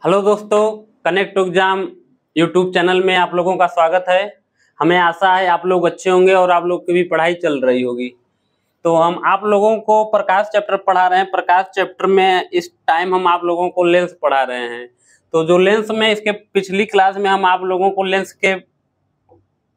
Hello दोस्तों, connect to exam YouTube channel में आप लोगों का स्वागत है। हमें आशा है आप लोग अच्छे होंगे और आप लोग की भी पढ़ाई चल रही होगी। तो हम आप लोगों को प्रकाश चैप्टर पढ़ा रहे हैं। प्रकाश चैप्टर में इस टाइम हम आप लोगों को लेंस पढ़ा रहे हैं। तो जो लेंस में इसके पिछली क्लास में हम आप लोगों को लेंस के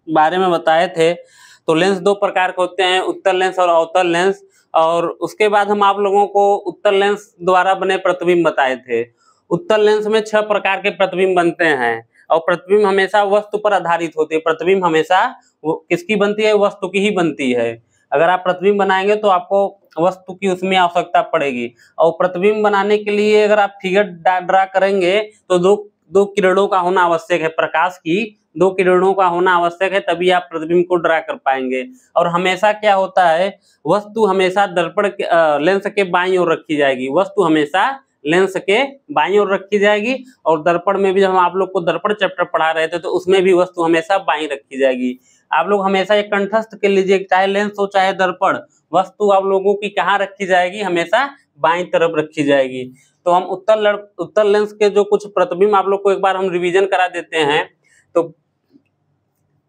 बारे में बताए थे। तो लेंस दो प्रकार के होते हैं, उत्तल लेंस और अवतल लेंस। और उसके बाद हम आप लोगों को उत्तल लेंस द्वारा बने प्रतिबिंब बताए थे। उत्तल लेंस में 6 प्रकार के प्रतिबिंब बनते हैं और प्रतिबिंब हमेशा वस्तु पर आधारित होते हैं। प्रतिबिंब हमेशा किसकी बनती है? वस्तु की ही बनती है। अगर आप प्रतिबिंब बनाएंगे तो आपको वस्तु की उसमें आवश्यकता पड़ेगी। और प्रतिबिंब बनाने के लिए अगर आप फिगर ड्रा करेंगे तो दो किरणों का होना आवश्यक है। प्रकाश की 2 किरणों का होना आवश्यक है, तभी आप प्रतिबिंब को ड्रा कर पाएंगे। और हमेशा क्या होता है, वस्तु हमेशा दर्पण के लेंस के बाईं ओर रखी जाएगी। वस्तु हमेशा लेंस के बाईं ओर रखी जाएगी। और दर्पण में भी जब हम आप लोग को दर्पण चैप्टर पढ़ा रहे थे तो उसमें भी वस्तु हमेशा बाईं रखी जाएगी। आप लोग हमेशा एक कंठस्थ कर लीजिए, चाहे लेंस हो चाहे दर्पण, वस्तु आप लोगों की कहाँ रखी जाएगी? हमेशा बाईं तरफ रखी जाएगी। तो हम उत्तल लेंस के जो कुछ प्रतिबिंब आप लोग को एक बार हम रिवीजन करा देते हैं। तो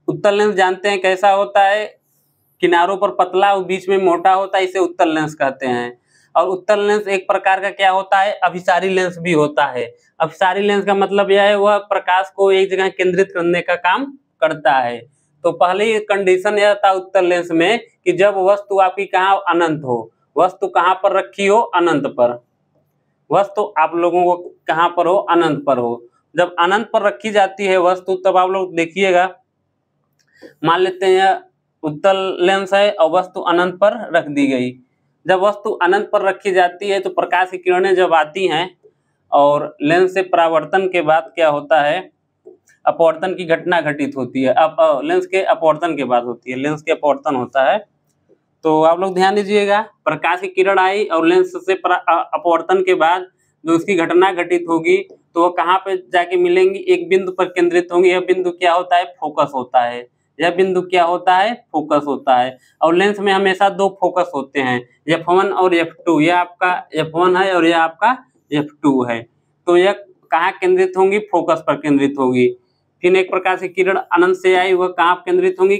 उत्तल लेंस जानते हैं कैसा होता है? किनारों पर पतला और बीच में मोटा होता है, इसे उत्तल लेंस कहते हैं। और उत्तल लेंस एक प्रकार का क्या होता है? अभिसारी लेंस भी होता है। अभिसारी लेंस का मतलब यह है वह प्रकाश को एक जगह केंद्रित करने का काम करता है। तो पहली कंडीशन यह था उत्तल लेंस में कि जब वस्तु आपकी कहाँ अनंत हो। वस्तु कहाँ पर रखी हो? अनंत पर। वस्तु आप लोगों को कहाँ पर हो? अनंत पर हो। जब अनंत पर रखी जाती है वस्तु, तब आप लोग देखिएगा, मान लेते हैं उत्तल लेंस है और वस्तु अनंत पर रख दी गई। जब वस्तु अनंत पर रखी जाती है तो प्रकाश की किरणें जब आती हैं और लेंस से परावर्तन के बाद क्या होता है, अपवर्तन की घटना घटित होती है। अब लेंस के अपवर्तन के बाद होती है, लेंस के अपवर्तन होता है। तो आप लोग ध्यान दीजिएगा, प्रकाश की किरण आई और लेंस से अपवर्तन के बाद जो उसकी घटना घटित होगी तो वो कहाँ पे जाके मिलेंगी? एक बिंदु पर केंद्रित होंगी। यह बिंदु क्या होता है? फोकस होता है। यह बिंदु क्या होता है? फोकस होता है। और लेंस में हमेशा 2 फोकस होते हैं, F1 और F2। यह आपका F1 है और यह आपका F2 है। तो यह कहाँ केंद्रित होंगी? फोकस पर केंद्रित होगी। फिर एक प्रकार से किरण अनंत से आई, वह कहाँ केंद्रित होंगी?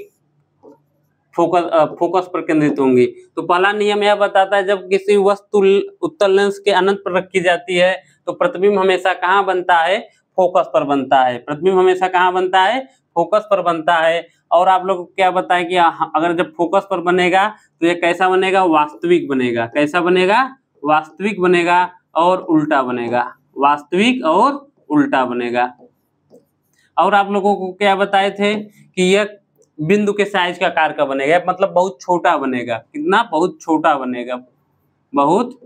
फोकस पर केंद्रित होंगी। तो पहला नियम यह बताता है, जब किसी वस्तु उत्तल लेंस के अनंत पर रखी जाती है तो प्रतिबिंब हमेशा कहाँ बनता है? फोकस पर बनता है। प्रतिबिंब हमेशा कहाँ बनता है? फोकस पर बनता है। और आप लोग क्या बताएं कि अगर जब फोकस पर बनेगा तो ये कैसा बनेगा? वास्तविक बनेगा। कैसा बनेगा? वास्तविक बनेगा और उल्टा बनेगा। वास्तविक और उल्टा बनेगा। और आप लोगों को क्या बताए थे कि यह बिंदु के साइज का आकार का बनेगा, मतलब बहुत छोटा बनेगा। कितना? बहुत छोटा बनेगा। बहुत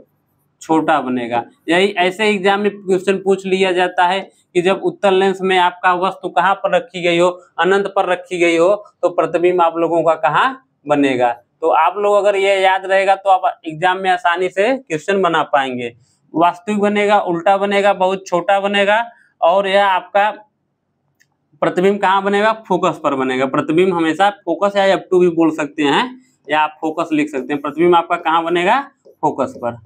छोटा बनेगा। यही ऐसे एग्जाम में क्वेश्चन पूछ लिया जाता है कि जब उत्तल लेंस में आपका वस्तु कहाँ पर रखी गई हो? अनंत पर रखी गई हो, तो प्रतिबिंब आप लोगों का कहाँ बनेगा? तो आप लोग अगर ये याद रहेगा तो आप एग्जाम में आसानी से क्वेश्चन बना पाएंगे। वास्तविक बनेगा, उल्टा बनेगा, बहुत छोटा बनेगा। और यह आपका प्रतिबिंब कहाँ बनेगा? फोकस पर बनेगा। प्रतिबिंब हमेशा फोकस या F2 भी बोल सकते हैं, या आप फोकस लिख सकते हैं। प्रतिबिंब आपका कहाँ बनेगा? फोकस पर।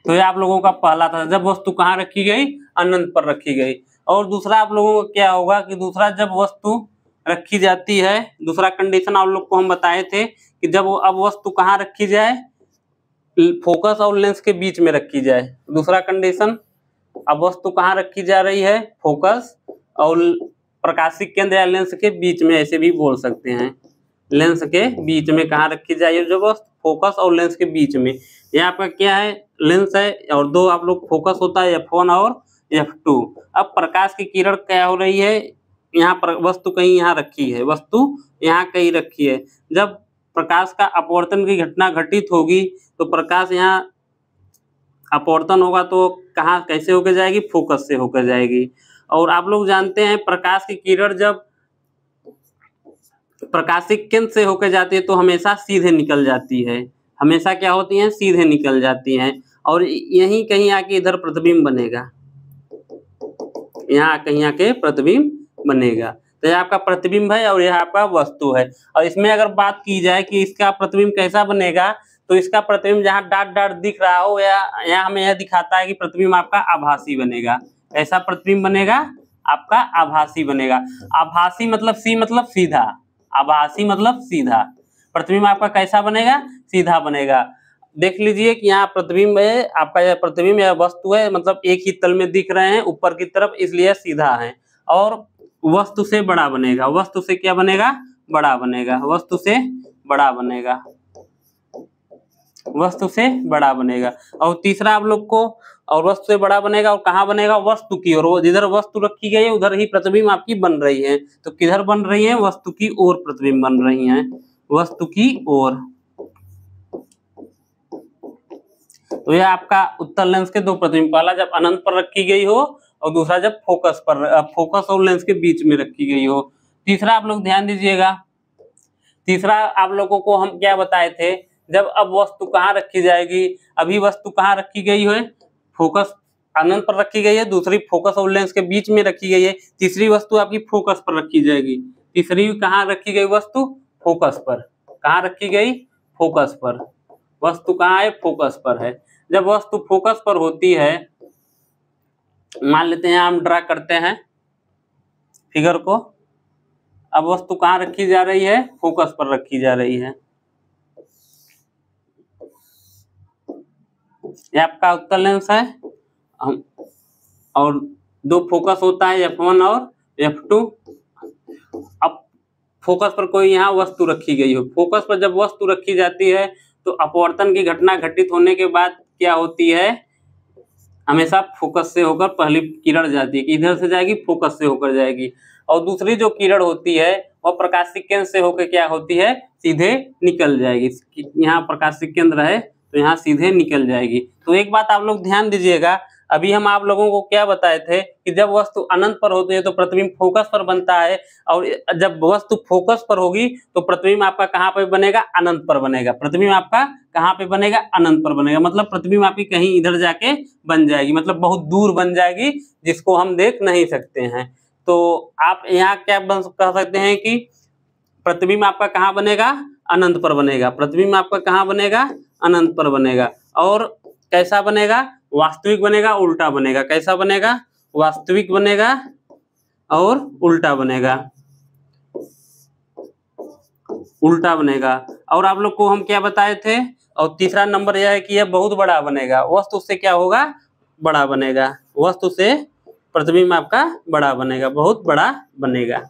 तो ये आप लोगों का पहला था, जब वस्तु कहाँ रखी गई? अनंत पर रखी गई। और दूसरा आप लोगों को क्या होगा कि दूसरा, जब वस्तु रखी जाती है, दूसरा कंडीशन आप लोग को हम बताए थे कि जब अब वस्तु कहाँ रखी जाए? फोकस और लेंस के बीच में रखी जाए। दूसरा कंडीशन, अब वस्तु कहाँ रखी जा रही है? फोकस और प्रकाशिक केंद्र या लेंस के बीच में, ऐसे भी बोल सकते हैं। लेंस के बीच में कहाँ रखी जाए? जो वस्तु फोकस और लेंस के बीच में। यह आपका क्या है? लेंस है और 2 आप लोग फोकस होता है, F1 और F2। अब प्रकाश की किरण क्या हो रही है? यहाँ पर वस्तु कहीं यहाँ रखी है, वस्तु यहाँ कहीं रखी है। जब प्रकाश का अपवर्तन की घटना घटित होगी तो प्रकाश यहाँ अपवर्तन होगा तो कहाँ कैसे होकर जाएगी? फोकस से होकर जाएगी। और आप लोग जानते हैं प्रकाश की किरण जब प्रकाशिक केंद्र से होकर जाती है तो हमेशा सीधे निकल जाती है। हमेशा क्या होती हैं? सीधे निकल जाती हैं। और यहीं कहीं आके इधर प्रतिबिंब बनेगा, यहाँ कहीं आके प्रतिबिंब बनेगा। तो यह आपका प्रतिबिंब है और यह आपका वस्तु है। और इसमें अगर बात की जाए कि इसका प्रतिबिंब कैसा बनेगा, तो इसका प्रतिबिंब जहाँ डॉट डॉट दिख रहा हो, या यहाँ हमें यह दिखाता है कि प्रतिबिंब आपका आभासी बनेगा। कैसा प्रतिबिंब बनेगा? आपका आभासी बनेगा। आभासी मतलब सी मतलब सीधा, आभासी मतलब सीधा। प्रतिबिंब आपका कैसा बनेगा? सीधा बनेगा। देख लीजिए कि यहाँ प्रतिबिंब है, आपका यह प्रतिबिंब या वस्तु है, मतलब एक ही तल में दिख रहे हैं ऊपर की तरफ, इसलिए सीधा है। और वस्तु से बड़ा बनेगा, वस्तु से क्या बनेगा? बड़ा बनेगा, वस्तु से बड़ा बनेगा, वस्तु से बड़ा बनेगा। और तीसरा आप लोग को, और वस्तु से बड़ा बनेगा और कहाँ बनेगा? वस्तु की ओर। जिधर वस्तु रखी गई है उधर ही प्रतिबिंब आपकी बन रही है। तो किधर बन रही है? वस्तु की ओर प्रतिबिंब बन रही है, वस्तु की ओर। तो यह आपका उत्तल लेंस के दो प्रतिबिंब, पहला जब अनंत पर रखी गई हो और दूसरा जब फोकस पर, फोकस और लेंस के बीच में रखी गई हो। तीसरा आप लोग ध्यान दीजिएगा, तीसरा आप लोगों को हम क्या बताए थे, जब अब वस्तु कहाँ रखी जाएगी? अभी वस्तु कहाँ रखी गई है? फोकस अनंत पर रखी गई है, दूसरी फोकस और लेंस के बीच में रखी गई है, तीसरी वस्तु आपकी फोकस पर रखी जाएगी। तीसरी कहाँ रखी गई वस्तु? फोकस पर। कहाँ रखी गई? फोकस पर। वस्तु कहाँ है? फोकस पर है। जब वस्तु फोकस पर होती है, मान लेते हैं हम ड्रा करते हैं फिगर को। अब वस्तु कहाँ रखी जा रही है? फोकस पर रखी जा रही है। ये आपका उत्तल लेंस है, और दो फोकस होता है f1 और f2। अब फोकस पर कोई यहाँ वस्तु रखी गई हो, फोकस पर जब वस्तु रखी जाती है तो अपवर्तन की घटना घटित होने के बाद क्या होती है? हमेशा फोकस से होकर पहली किरण जाती है, इधर से जाएगी, फोकस से होकर जाएगी। और दूसरी जो किरण होती है वह प्रकाशिक केंद्र से होकर क्या होती है? सीधे निकल जाएगी। यहाँ प्रकाशिक केंद्र है तो यहाँ सीधे निकल जाएगी। तो एक बात आप लोग ध्यान दीजिएगा, अभी हम आप लोगों को क्या बताए थे कि जब वस्तु अनंत पर होती है तो प्रतिबिंब फोकस पर बनता है, और जब वस्तु फोकस पर होगी तो प्रतिबिंब आपका कहाँ पे बनेगा? अनंत पर बनेगा। प्रतिबिंब आपका कहाँ पे बनेगा? अनंत पर बनेगा। मतलब प्रतिबिंब आपकी कहीं इधर जाके बन जाएगी, मतलब बहुत दूर बन जाएगी, जिसको हम देख नहीं सकते हैं। तो आप यहाँ क्या कह सकते हैं कि प्रतिबिंब आपका कहाँ बनेगा? अनंत पर बनेगा। प्रतिबिंब आपका कहाँ बनेगा? अनंत पर बनेगा। और कैसा बनेगा? वास्तविक बनेगा, उल्टा बनेगा। कैसा बनेगा? वास्तविक बनेगा और उल्टा बनेगा, उल्टा बनेगा। और आप लोग को हम क्या बताए थे? और तीसरा नंबर यह है कि यह बहुत बड़ा बनेगा। वस्तु से क्या होगा? बड़ा बनेगा। वस्तु से प्रतिबिंब आपका बड़ा बनेगा, बहुत बड़ा बनेगा।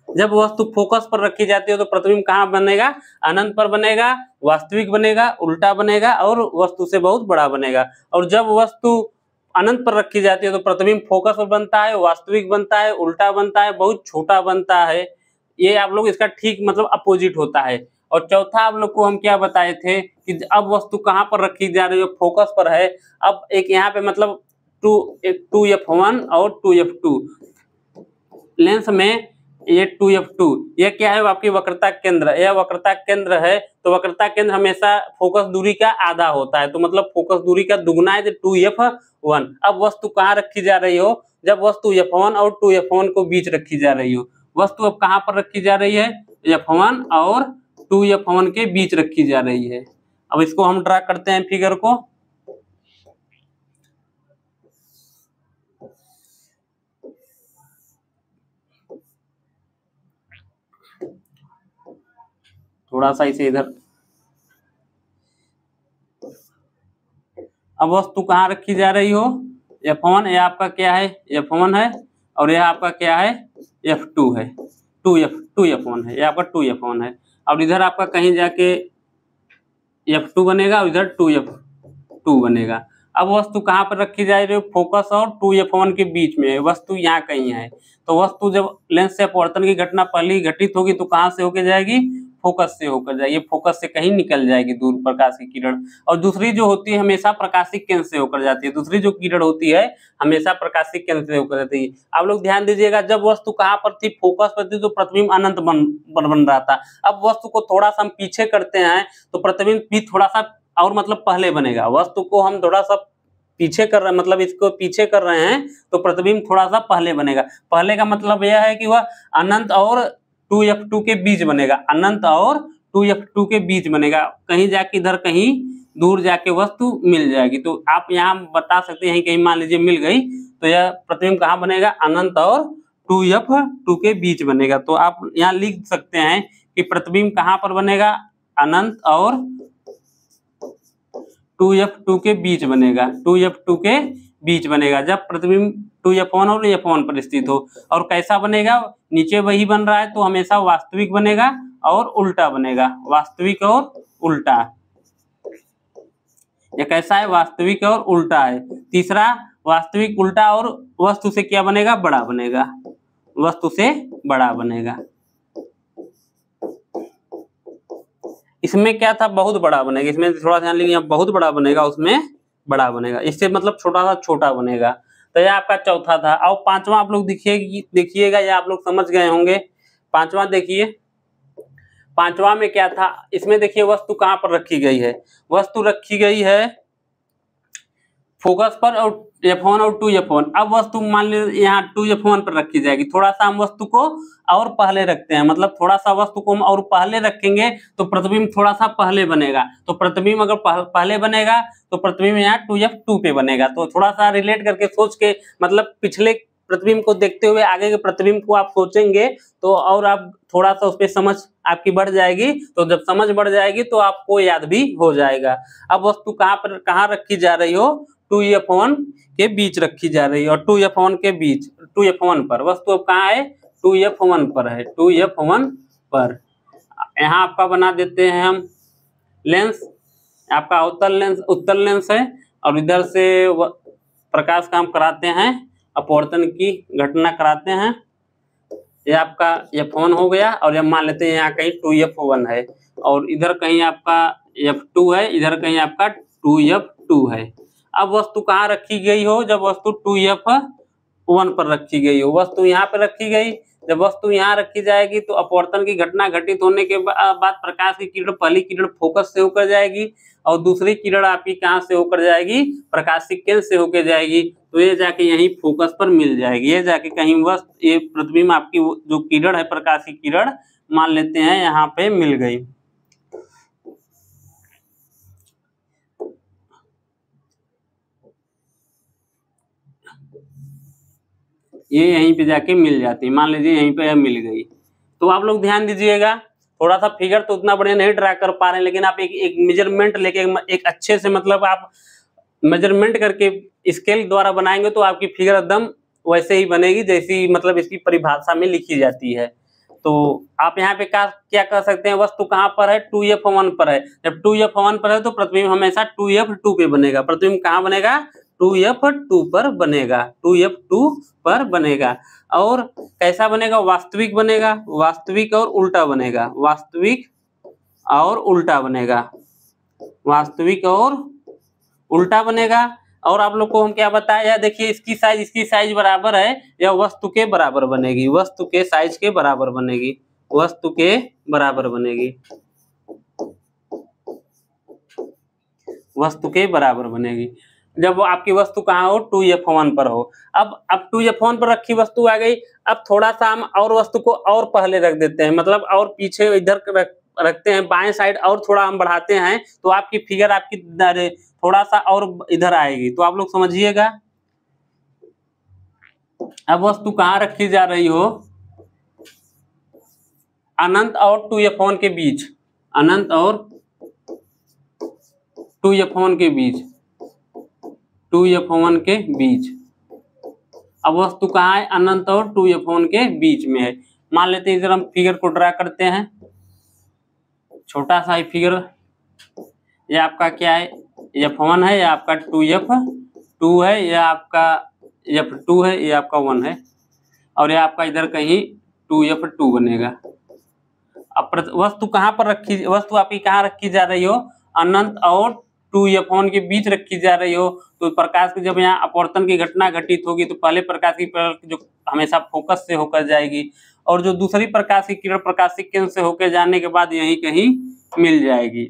जब वस्तु फोकस पर रखी जाती है तो प्रतिबिंब कहाँ बनेगा? अनंत पर बनेगा, वास्तविक बनेगा, उल्टा बनेगा और वस्तु से बहुत बड़ा बनेगा। और जब वस्तु अनंत पर रखी जाती है तो प्रतिबिंब फोकस पर बनता है, वास्तविक बनता है, उल्टा बनता है, बहुत छोटा बनता है। ये आप लोग इसका ठीक मतलब अपोजिट होता है। और चौथा आप लोग को हम क्या बताए थे कि अब वस्तु कहाँ पर रखी जा रही है? फोकस पर है। अब एक यहाँ पे मतलब 2f1 और 2f2 लेंस में, ये 2f2 ये क्या है? आपकी वक्रता केंद्र, यह वक्रता केंद्र है। तो वक्रता केंद्र हमेशा फोकस दूरी का आधा होता है, तो मतलब फोकस दूरी का दुगना है, 2f1। अब वस्तु कहाँ रखी जा रही हो? जब वस्तु f1 और 2f1 को बीच रखी जा रही हो। वस्तु अब कहाँ पर रखी जा रही है? f1 और 2f1 के बीच रखी जा रही है। अब इसको हम ड्रा करते हैं फिगर को। थोड़ा सा इसे इधर। अब वस्तु कहाँ रखी जा रही हो? f1, ये आपका क्या है? f1 है, और यह आपका क्या है? f2 है, 2f1 है, ये आपका 2f1 है। और इधर आपका कहीं जाके f2 बनेगा और इधर 2f2 बनेगा। अब वस्तु कहाँ पर रखी जा रही है? फोकस और 2f1 के बीच में। वस्तु यहाँ कहीं है, तो वस्तु जब लेंस से अपवर्तन की घटना पहली घटित होगी तो कहाँ से होकर जाएगी? फोकस से होकर जाएगी। फोकस से कहीं निकल जाएगी दूर प्रकाश की किरण। और दूसरी जो होती है हमेशा प्रकाशिक केंद्र से होकर जाती है। दूसरी जो किरण होती है हमेशा प्रकाशिक केंद्र से होकर जाती है। आप लोग ध्यान दीजिएगा, जब वस्तु कहाँ पर थी? फोकस पर थी, तो प्रतिबिंब अनंत बन रहा था। अब वस्तु को थोड़ा सा हम पीछे करते हैं तो प्रतिबिंब भी थोड़ा सा और मतलब पहले बनेगा। वस्तु को हम थोड़ा सा पीछे कर रहे हैं, मतलब इसको पीछे कर रहे हैं तो प्रतिबिंब थोड़ा सा पहले बनेगा। पहले का मतलब यह है कि वह अनंत और 2f2 के बीच बनेगा, अनंत और 2f2 के बीच बनेगा। कहीं जाके इधर कहीं दूर जाके वस्तु मिल जाएगी। तो आप यहाँ बता सकते हैं कहीं मान लीजिए मिल गई तो यह प्रतिबिंब कहाँ बनेगा, अनंत और 2f2 के बीच बनेगा। तो आप यहाँ लिख सकते हैं कि प्रतिबिंब कहाँ पर बनेगा, अनंत और 2f2 के बीच बनेगा, 2f2 के बीच बनेगा जब प्रतिबिंब 2f1 और f1 पर स्थित हो। और कैसा बनेगा, नीचे वही बन रहा है तो हमेशा वास्तविक बनेगा और उल्टा बनेगा, वास्तविक और उल्टा। ये कैसा है, वास्तविक और उल्टा है। तीसरा, वास्तविक उल्टा और वस्तु से क्या बनेगा, बड़ा बनेगा, वस्तु से बड़ा बनेगा। इसमें क्या था, बहुत बड़ा बनेगा, इसमें थोड़ा ध्यान लीजिए, बहुत बड़ा बनेगा, उसमें बड़ा बनेगा, इससे मतलब छोटा सा छोटा बनेगा। तो यह आपका चौथा था। और पांचवा आप लोग देखिएगा, या आप लोग समझ गए होंगे। पांचवा देखिए, पांचवा में क्या था, इसमें देखिए वस्तु कहाँ पर रखी गई है, वस्तु रखी गई है फोकस पर और f1 और 2f1। अब वस्तु मान लीजिए यहाँ 2f1 पर रखी जाएगी, थोड़ा सा हम वस्तु को और पहले रखते हैं, मतलब थोड़ा सा वस्तु को हम और पहले रखेंगे तो प्रतिबिंब थोड़ा सा पहले बनेगा। तो प्रतिबिंब अगर पहले बनेगा तो प्रतिबिंब यहाँ 2f2 पे बनेगा। तो थोड़ा सा रिलेट करके सोच के, मतलब पिछले प्रतिबिंब को देखते हुए आगे के प्रतिबिंब को आप सोचेंगे तो और आप थोड़ा सा उस पर समझ आपकी बढ़ जाएगी। तो जब समझ बढ़ जाएगी तो आपको याद भी हो जाएगा। अब वस्तु कहाँ रखी जा रही हो, 2f1 के बीच रखी जा रही है, और 2f1 के बीच 2f1 पर वस्तु अब कहाँ है, 2f1 पर है, 2f1 पर। यहाँ आपका बना देते हैं हम लेंस, आपका उत्तल लेंस है, और इधर से प्रकाश का हम कराते हैं, अपवर्तन की घटना कराते हैं। ये आपका f1 हो गया, और ये मान लेते हैं यहाँ कहीं 2f1 है, और इधर कहीं आपका f2 है, इधर कहीं आपका 2f2 है। अब वस्तु कहाँ रखी गई हो, जब वस्तु 2f1 पर रखी गई हो, वस्तु यहाँ पर रखी गई। जब वस्तु यहाँ रखी जाएगी तो अपवर्तन की घटना घटित होने के बाद प्रकाश की किरण, पहली किरण फोकस से होकर जाएगी, और दूसरी किरण आपकी कहाँ से होकर जाएगी, प्रकाशिक केंद्र से होकर जाएगी। तो ये जाके यहीं फोकस पर मिल जाएगी, ये जाके कहीं वस्तु, ये प्रतिबिंब आपकी जो किरण है, प्रकाश की किरण मान लेते हैं यहाँ पे मिल गई। ये यहीं पे जाके मिल जाती है, मान लीजिए यहीं पे मिल गई। तो आप लोग ध्यान दीजिएगा, थोड़ा सा फिगर तो उतना बढ़िया नहीं ड्रा कर पा रहे हैं, लेकिन आप एक मेजरमेंट लेके एक अच्छे से, मतलब आप मेजरमेंट करके स्केल द्वारा बनाएंगे तो आपकी फिगर एकदम वैसे ही बनेगी जैसी मतलब इसकी परिभाषा में लिखी जाती है। तो आप यहाँ पे क्या कर सकते हैं, वस्तु कहाँ पर है, 2f1 पर है। जब 2f1 पर है तो प्रतिबिंब हमेशा 2f2 पे बनेगा। प्रतिबिंब कहाँ बनेगा, 2f2 पर बनेगा, 2f2 पर बनेगा। और कैसा बनेगा, वास्तविक बनेगा, वास्तविक और उल्टा बनेगा, वास्तविक और उल्टा बनेगा, वास्तविक और उल्टा बनेगा। और आप लोग को हम क्या बताया, देखिए इसकी साइज बराबर है, यह वस्तु के बराबर बनेगी, वस्तु के साइज के बराबर बनेगी, वस्तु के बराबर बनेगी, वस्तु के बराबर बनेगी जब आपकी वस्तु कहाँ हो, 2f1 पर हो। अब 2f1 पर रखी वस्तु आ गई। अब थोड़ा सा हम और वस्तु को और पहले रख देते हैं, मतलब और पीछे इधर रखते हैं, बाएं साइड और थोड़ा हम बढ़ाते हैं तो आपकी फिगर आपकी थोड़ा सा और इधर आएगी। तो आप लोग समझिएगा, अब वस्तु कहाँ रखी जा रही हो, अनंत और 2f1 के बीच, अनंत और 2f1 के बीच, 2f1 के बीच। अब वस्तु कहाँ है, अनंत और 2f1 के बीच में है। मान लेते हैं इधर हम फिगर को ड्रा करते हैं, छोटा सा ही फिगर। ये आपका क्या है, f1 है, ये आपका 2f2 है, ये आपका f2 है, ये आपका 1 है, और ये आपका इधर कहीं 2f2 बनेगा। अब वस्तु कहाँ पर रखी, वस्तु आपकी कहाँ रखी जा रही हो, अनंत और 2f1 के बीच रखी जा रही हो। तो प्रकाश की जब यहाँ अपवर्तन की घटना घटित होगी तो पहले प्रकाश की किरण जो हमेशा फोकस से होकर जाएगी, और जो दूसरी प्रकाश की किरण प्रकाशिक केंद्र से होकर जाने के बाद यहीं कहीं मिल जाएगी।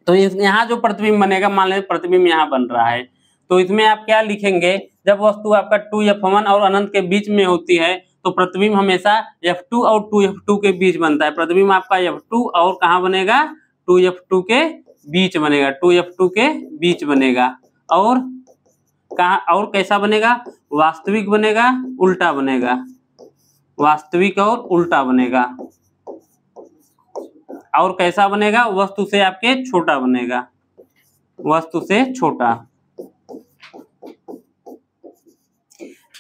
तो यहाँ जो प्रतिबिंब बनेगा, मान लीजिए प्रतिबिंब यहाँ बन रहा है, तो इसमें आप क्या लिखेंगे, जब वस्तु आपका 2f1 और अनंत के बीच में होती है तो प्रतिबिंब हमेशा f2 और 2f2 के बीच बनता है। प्रतिबिंब आपका f2 और कहाँ बनेगा, 2f2 के बीच बनेगा, 2F2 के बीच बनेगा। और कहाँ और कैसा बनेगा? वास्तविक बनेगा, उल्टा बनेगा, वास्तविक और उल्टा बनेगा। और कैसा बनेगा? वस्तु से आपके छोटा बनेगा, वस्तु से छोटा।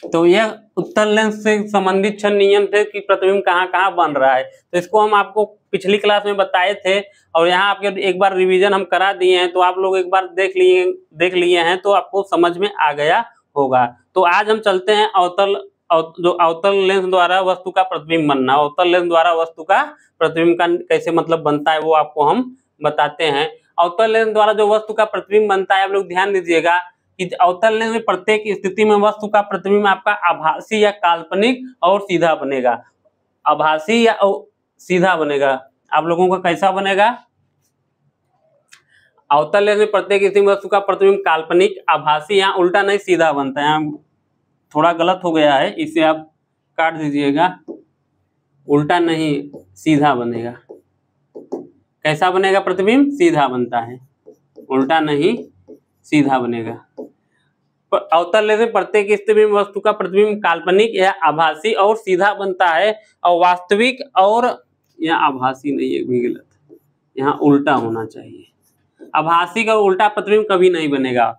तो यह उत्तल लेंस से संबंधित 6 नियम थे कि प्रतिबिंब कहाँ कहाँ बन रहा है। तो इसको हम आपको पिछली क्लास में बताए थे और यहाँ आपके एक बार रिवीजन हम करा दिए हैं, तो आप लोग एक बार देख लिए हैं तो आपको समझ में आ गया होगा। तो आज हम चलते हैं जो अवतल लेंस द्वारा वस्तु का प्रतिबिंब बनना। अवतल लेंस द्वारा वस्तु का प्रतिबिंब का कैसे मतलब बनता है वो आपको हम बताते हैं। अवतल लेंस द्वारा जो वस्तु का प्रतिबिंब बनता है, आप लोग ध्यान दीजिएगा कि अवतल लेंस में प्रत्येक स्थिति में वस्तु का प्रतिबिंब आपका आभासी या काल्पनिक और सीधा बनेगा। आभासी या सीधा बनेगा। आप लोगों का कैसा बनेगा? अवतल लेंस में प्रत्येक स्थिति में वस्तु का प्रतिबिंब काल्पनिक, आभासी, यहाँ उल्टा नहीं सीधा बनता है। यहाँ थोड़ा गलत हो गया है, इसे आप काट दीजिएगा। उल्टा नहीं सीधा बनेगा। कैसा बनेगा प्रतिबिंब? सीधा बनता है, उल्टा नहीं सीधा बनेगा। अवतल लेंस में प्रत्येक स्थिति में वस्तु का प्रतिबिंब काल्पनिक या आभासी और सीधा बनता है, और वास्तविक और यहाँ आभासी नहीं, है भी गलत, यहाँ उल्टा होना चाहिए। आभासी का उल्टा प्रतिबिंब कभी नहीं बनेगा।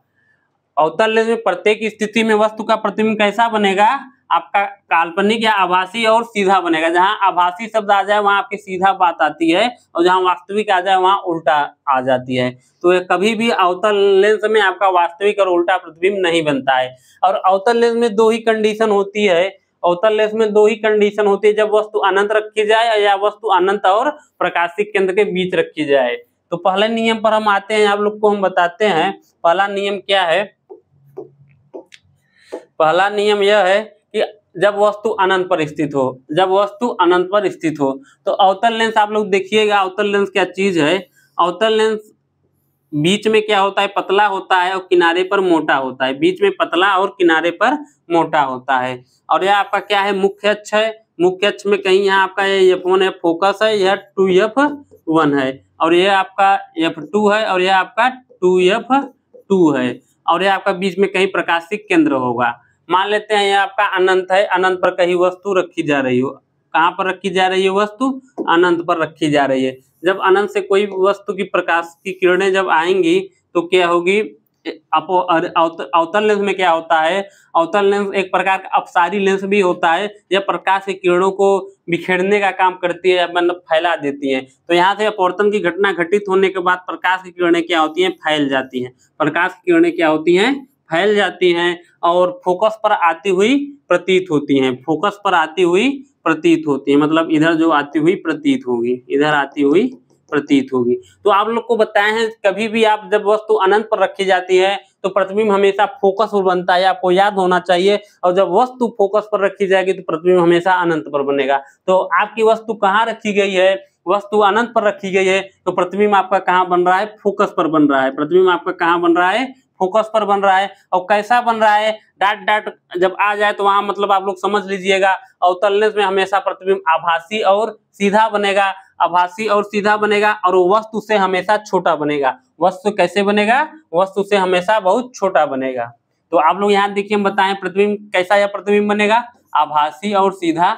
अवतल लेंस में प्रत्येक स्थिति में वस्तु का प्रतिबिंब कैसा बनेगा? आपका काल्पनिक या आभासी और सीधा बनेगा। जहां आभासी शब्द आ जाए वहां आपकी सीधा बात आती है, और जहां वास्तविक आ जाए वहां उल्टा आ जाती है। तो कभी भी अवतल लेंस में आपका वास्तविक और उल्टा प्रतिबिंब नहीं बनता है। और अवतल लेंस में दो ही कंडीशन होती है। अवतल लेंस में दो ही कंडीशन होती है, जब वस्तु अनंत रखी जाए या वस्तु अनंत और प्रकाशिक केंद्र के बीच रखी जाए। तो पहले नियम पर हम आते हैं, आप लोग को हम बताते हैं। पहला नियम क्या है? पहला नियम यह है कि जब वस्तु अनंत पर स्थित हो, जब वस्तु अनंत पर स्थित हो। तो अवतल लेंस आप लोग देखिएगा, अवतल लेंस क्या चीज है? अवतल लेंस बीच में क्या होता है? पतला होता है और किनारे पर मोटा होता है। बीच में पतला और किनारे पर मोटा होता है। और यह आपका क्या है? मुख्य अक्ष है। मुख्य अक्ष में कहीं यहाँ आपका ये F1 है, फोकस है, यह 2F1 है, और यह आपका F2 है, और यह आपका 2F2 है, और यह आपका बीच में कहीं प्रकाशिक केंद्र होगा। मान लेते हैं यह आपका अनंत है, अनंत पर कहीं वस्तु रखी जा रही हो। कहाँ पर रखी जा रही है वस्तु? अनंत पर रखी जा रही है। जब अनंत से कोई वस्तु की प्रकाश की किरणें जब आएंगी तो क्या होगी? अवतल लेंस में क्या होता है? अवतल लेंस एक प्रकार का अपसारी लेंस भी होता है। यह प्रकाश की किरणों को बिखेरने का काम करती है, मतलब फैला देती है। तो यहाँ से अपवर्तन की घटना घटित होने के बाद प्रकाश की किरणें क्या होती हैं? फैल जाती हैं। प्रकाश की किरणें क्या होती हैं? फैल जाती हैं और फोकस पर आती हुई प्रतीत होती हैं। फोकस पर आती हुई प्रतीत होती है, मतलब इधर जो आती हुई प्रतीत होगी, इधर आती हुई प्रतीत होगी। तो आप लोग को बताए हैं, कभी भी आप जब वस्तु अनंत पर रखी जाती है तो प्रतिबिंब हमेशा फोकस पर बनता है, आपको याद होना चाहिए। और जब वस्तु फोकस पर रखी जाएगी तो प्रतिबिंब हमेशा अनंत पर बनेगा। तो आपकी वस्तु कहाँ रखी गई है? वस्तु अनंत पर रखी गई है, तो प्रतिबिंब आपका कहाँ बन रहा है? फोकस पर बन रहा है। प्रतिबिंब आपका कहाँ बन रहा है? फोकस पर बन रहा है। और कैसा बन रहा है? डॉट डॉट जब आ जाए तो वहां मतलब आप लोग समझ लीजिएगा, अवतल लेंस में हमेशा प्रतिबिंब आभासी और सीधा बनेगा। आभासी और सीधा बनेगा, और वस्तु से हमेशा छोटा बनेगा। वस्तु कैसे बनेगा? वस्तु से हमेशा बहुत छोटा बनेगा। तो आप लोग यहाँ देखिए, हम बताएं प्रतिबिंब कैसा यह प्रतिबिंब बनेगा? आभासी और सीधा।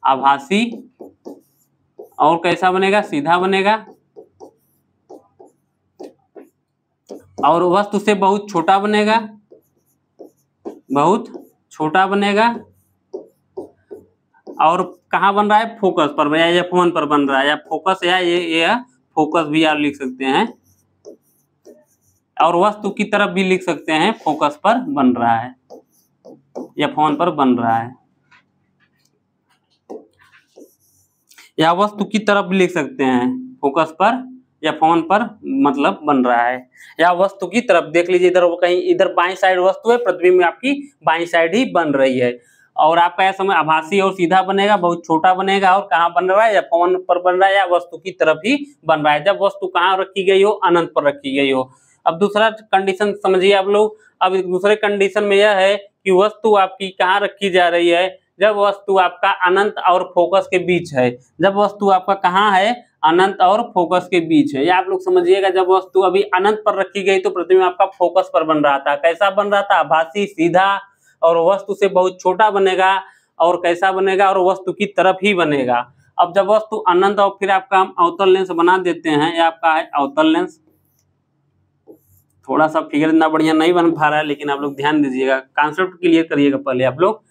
आभासी और कैसा बनेगा? सीधा बनेगा। और वस्तु से बहुत छोटा बनेगा, बहुत छोटा बनेगा। और कहाँ बन रहा है? फोकस पर, या F1 पर बन रहा है, या फोकस, या ये फोकस भी आप लिख सकते हैं, और वस्तु की तरफ भी लिख सकते हैं। फोकस पर बन रहा है, F1 पर बन रहा है, या वस्तु की तरफ भी लिख सकते हैं। फोकस पर या F1 पर मतलब बन रहा है, या वस्तु की तरफ देख लीजिए, इधर कहीं इधर बाईं साइड वस्तु है, प्रतिबिंब आपकी बाईं साइड ही बन रही है। और आपका यह समय आभासी और सीधा बनेगा, बहुत छोटा बनेगा, और कहाँ बन रहा है? F1 पर बन रहा है, या वस्तु की तरफ ही बन रहा है। जब वस्तु कहाँ रखी गई हो? अनंत पर रखी गई हो। अब दूसरा कंडीशन समझिए आप लोग। अब दूसरे कंडीशन में यह है कि वस्तु आपकी कहाँ रखी जा रही है? जब वस्तु आपका अनंत और फोकस के बीच है। जब वस्तु आपका कहाँ है? अनंत और फोकस के बीच है। ये आप लोग समझिएगा, जब वस्तु अभी अनंत पर रखी गई तो प्रतिबिंब आपका फोकस पर बन रहा था। कैसा बन रहा था? आभासी, सीधा, और वस्तु से बहुत छोटा बनेगा। और कैसा बनेगा? और वस्तु की तरफ ही बनेगा। अब जब वस्तु अनंत और फिर आपका हम अवतल लेंस बना देते हैं, ये आपका है अवतल लेंस। थोड़ा सा फिगर इतना बढ़िया नहीं बन पा रहा है, लेकिन आप लोग ध्यान दीजिएगा, कॉन्सेप्ट क्लियर करिएगा पहले आप लोग।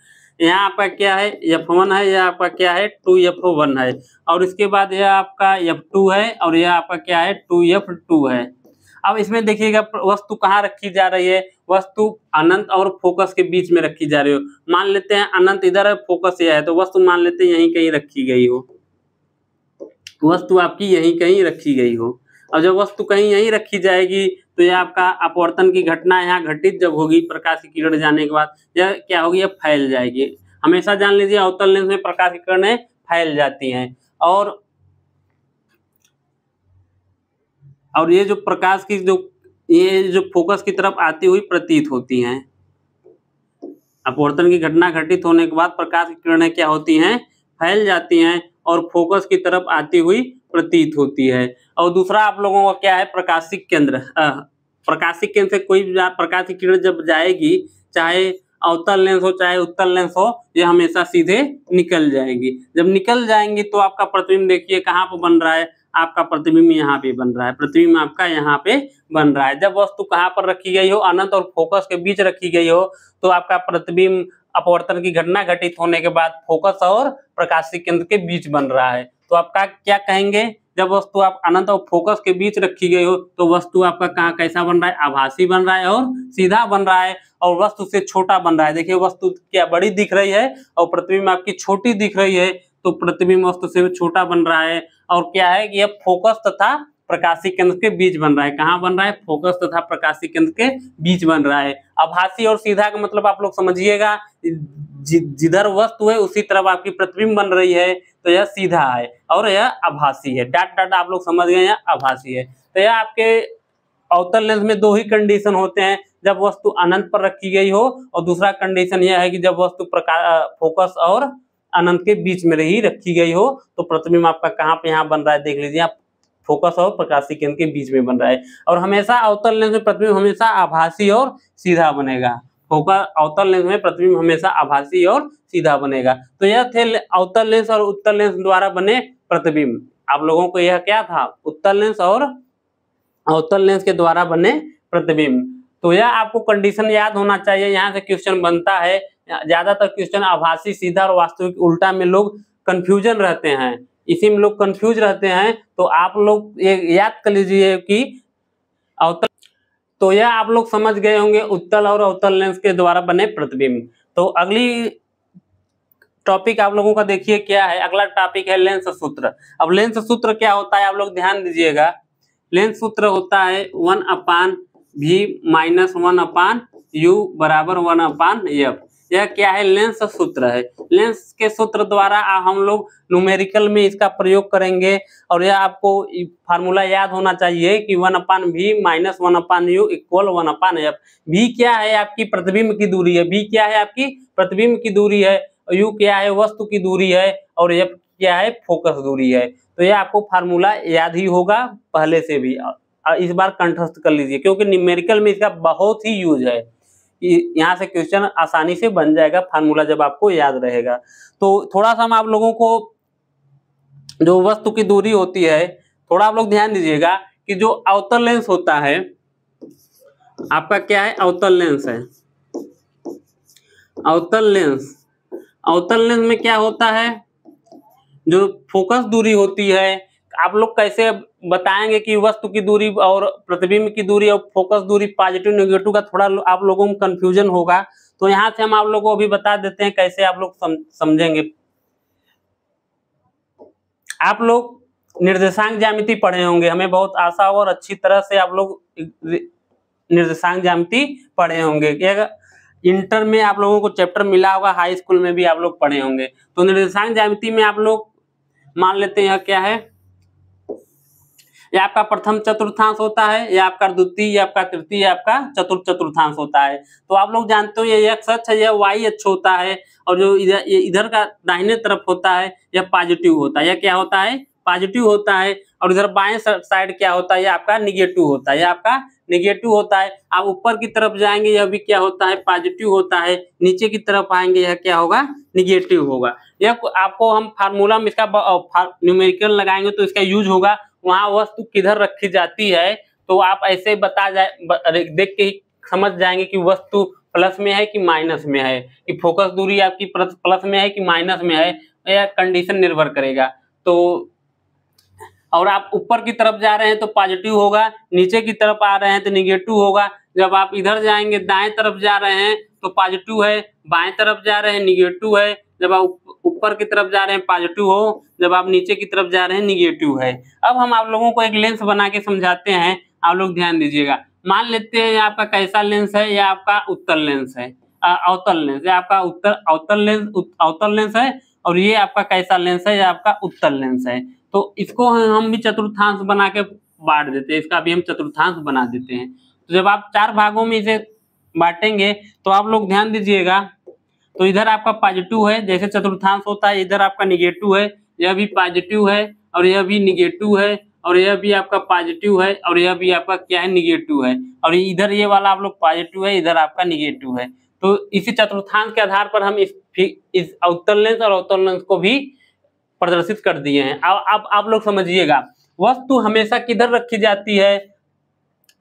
यहाँ आपका क्या है? F1 है, यह आपका क्या है? 2F1 है, और इसके बाद यह आपका F2 है, और यह आपका क्या है? 2F2 है। अब इसमें देखिएगा वस्तु कहाँ रखी जा रही है? वस्तु अनंत और फोकस के बीच में रखी जा रही हो। मान लेते हैं अनंत इधर है, फोकस यह है, तो वस्तु मान लेते हैं यहीं कहीं रखी गई हो। वस्तु आपकी यहीं कहीं रखी गई हो। और जब वस्तु कहीं यहीं रखी जाएगी तो यह आपका अपवर्तन की घटना यहाँ घटित जब होगी प्रकाश की किरण जाने के बाद, यह क्या होगी? यह फैल जाएगी। हमेशा जान लीजिए अवतल लेंस में प्रकाश की किरणें फैल जाती हैं, और ये जो प्रकाश की ये जो फोकस की तरफ आती हुई प्रतीत होती हैं। अपवर्तन की घटना घटित होने के बाद प्रकाश की किरणें क्या होती हैं? फैल जाती हैं और फोकस की तरफ आती हुई प्रतीत होती है। और दूसरा आप लोगों का क्या है? प्रकाशिक केंद्र। प्रकाशिक केंद्र से कोई भी प्रकाश की किरण जब जाएगी, चाहे अवतल लेंस हो चाहे उत्तल लेंस हो, ये हमेशा सीधे निकल जाएगी। जब निकल जाएंगी तो आपका प्रतिबिंब देखिए कहाँ पर बन रहा है? आपका प्रतिबिंब यहाँ पे बन रहा है। प्रतिबिंब आपका यहाँ पे बन रहा है। जब वस्तु कहाँ पर रखी गई हो? अनंत और फोकस के बीच रखी गई हो, तो आपका प्रतिबिंब अपवर्तन की घटना घटित होने के बाद फोकस और प्रकाशिक केंद्र के बीच बन रहा है। तो आपका क्या कहेंगे? जब वस्तु आप अनंत और फोकस के बीच रखी गई हो तो वस्तु आपका कहाँ कैसा बन रहा है? आभासी बन रहा है और सीधा बन रहा है, और वस्तु से छोटा बन रहा है। देखिए वस्तु क्या बड़ी दिख रही है और प्रतिबिंब आपकी छोटी दिख रही है, तो प्रतिबिंब वस्तु से छोटा बन रहा है। और क्या है कि यह फोकस तथा प्रकाशिक केंद्र के बीच बन रहा है। कहाँ बन रहा है? फोकस तथा प्रकाशिक केंद्र के बीच बन रहा है। आभासी और सीधा का मतलब आप लोग समझिएगा, जिधर वस्तु है उसी तरफ आपकी प्रतिबिंब बन रही है, तो यह सीधा है, और यह आभासी है। डॉट डॉट आप लोग समझ गए, यह आभासी है। तो यह आपके अवतल लेंस में दो ही कंडीशन होते हैं, जब वस्तु अनंत पर रखी गई हो, और दूसरा कंडीशन यह है कि जब वस्तु फोकस और अनंत के बीच में ही रखी गई हो, तो प्रतिबिंब आपका कहाँ पे यहाँ बन रहा है? देख लीजिए आप, फोकस और प्रकाशिक केंद्र के बीच में बन रहा है। और हमेशा अवतल लेंस में प्रतिबिंब हमेशा आभासी और सीधा बनेगा। फोकस अवतल लेंस में प्रतिबिंब हमेशा आभासी और सीधा बनेगा। तो यह थे अवतल लेंस और उत्तल लेंस द्वारा बने प्रतिबिंब। आप लोगों को यह क्या था? उत्तल लेंस और अवतल लेंस के द्वारा बने प्रतिबिंब। तो यह आपको कंडीशन याद होना चाहिए। यहाँ से क्वेश्चन बनता है, ज्यादातर क्वेश्चन आभासी, सीधा और वास्तविक उल्टा में लोग कंफ्यूजन रहते हैं, इसी में लोग कंफ्यूज रहते हैं। तो आप लोग ये याद कर लीजिए कि अवतल, तो यह आप लोग समझ गए होंगे उत्तल और अवतल लेंस के द्वारा बने प्रतिबिंब। तो अगली टॉपिक आप लोगों का देखिए क्या है। अगला टॉपिक है लेंस सूत्र। अब लेंस सूत्र क्या होता है? आप लोग ध्यान दीजिएगा। लेंस सूत्र होता है 1/v - 1/u बराबर 1/f। यह क्या है? लेंस सूत्र है। लेंस के सूत्र द्वारा हम लोग न्यूमेरिकल में इसका प्रयोग करेंगे, और यह आपको फार्मूला याद होना चाहिए कि 1/v - 1/u = 1/f। v क्या है? आपकी प्रतिबिंब की दूरी है। v क्या है? आपकी प्रतिबिंब की दूरी है। u क्या है? वस्तु की दूरी है। और f क्या है? फोकस दूरी है। तो यह आपको फार्मूला याद ही होगा पहले से भी, इस बार कंठस्थ कर लीजिए, क्योंकि न्यूमेरिकल में इसका बहुत ही यूज है। यहाँ से क्वेश्चन आसानी से बन जाएगा फार्मूला जब आपको याद रहेगा। तो थोड़ा सा हम आप लोगों को, जो वस्तु की दूरी होती है, थोड़ा आप लोग ध्यान दीजिएगा कि जो अवतल लेंस होता है आपका क्या है? अवतल लेंस है। अवतल लेंस, अवतल लेंस में क्या होता है? जो फोकस दूरी होती है, आप लोग कैसे बताएंगे कि वस्तु की दूरी और प्रतिबिंब की दूरी और फोकस दूरी पॉजिटिव नेगेटिव का थोड़ा आप लोगों को कंफ्यूजन होगा। तो यहाँ से हम आप लोगों को अभी बता देते हैं कैसे आप लोग समझेंगे। आप लोग निर्देशांक ज्यामिति पढ़े होंगे, हमें बहुत आशा और अच्छी तरह से आप लोग निर्देशांक ज्यामिति पढ़े होंगे। इंटर में आप लोगों को चैप्टर मिला होगा, हाई स्कूल में भी आप लोग पढ़े होंगे। तो निर्देशांक ज्यामिति में आप लोग मान लेते हैं क्या है? यह आपका प्रथम चतुर्थांश होता है, यह आपका द्वितीय, यह आपका तृतीय, यह आपका चतुर्थ चतुर्थांश होता है। तो आप लोग जानते हो ये x अक्ष है, यह y अक्ष होता है, और जो इधर का दाहिने तरफ होता है यह पॉजिटिव होता है। यह क्या होता है? पॉजिटिव होता है, और इधर बाएं साइड क्या होता है, ये आपका निगेटिव होता है, ये आपका निगेटिव होता है। आप ऊपर की तरफ जाएंगे यह भी क्या होता है, पॉजिटिव होता है, नीचे की तरफ आएंगे यह क्या होगा, निगेटिव होगा। यह आपको हम फार्मूला में इसका न्यूमेरिकल लगाएंगे तो इसका यूज होगा, वहां वस्तु किधर रखी जाती है तो आप ऐसे बता जाए, देख के ही समझ जाएंगे कि वस्तु प्लस में है कि माइनस में है, कि फोकस दूरी आपकी प्लस में है कि माइनस में है, यह कंडीशन निर्भर करेगा। तो और आप ऊपर की तरफ जा रहे हैं तो पॉजिटिव होगा, नीचे की तरफ आ रहे हैं तो निगेटिव होगा। जब आप इधर जाएंगे दाएं तरफ जा रहे हैं तो पॉजिटिव है, बाएं तरफ जा रहे हैं निगेटिव है, जब आप ऊपर की तरफ जा रहे हैं पॉजिटिव हो, जब आप नीचे की तरफ जा रहे हैं निगेटिव है। अब हम आप लोगों को एक लेंस बना के समझाते हैं, आप लोग ध्यान दीजिएगा। मान लेते हैं आपका कैसा लेंस है, यह आपका उत्तल लेंस है, अवतल लेंस, ये आपका अवतल लेंस है, और ये आपका कैसा लेंस है, ये आपका उत्तल लेंस है। तो इसको हम भी चतुर्थांश बना के बांट देते हैं, इसका भी हम चतुर्थांश बना देते हैं। तो जब आप 4 भागों में इसे बांटेंगे तो आप लोग ध्यान दीजिएगा, तो इधर आपका पॉजिटिव है, जैसे चतुर्थांश होता है, इधर आपका निगेटिव है, यह भी पॉजिटिव है और यह भी निगेटिव है, और यह भी आपका पॉजिटिव है और यह भी आपका क्या है, निगेटिव है, और इधर ये वाला आप लोग पॉजिटिव है, इधर आपका निगेटिव है। तो इसी चतुर्थांश के आधार पर हम इस अवतल लेंस और अवतल लेंस को भी प्रदर्शित कर दिए हैं। अब आप लोग समझिएगा, वस्तु हमेशा किधर रखी जाती है,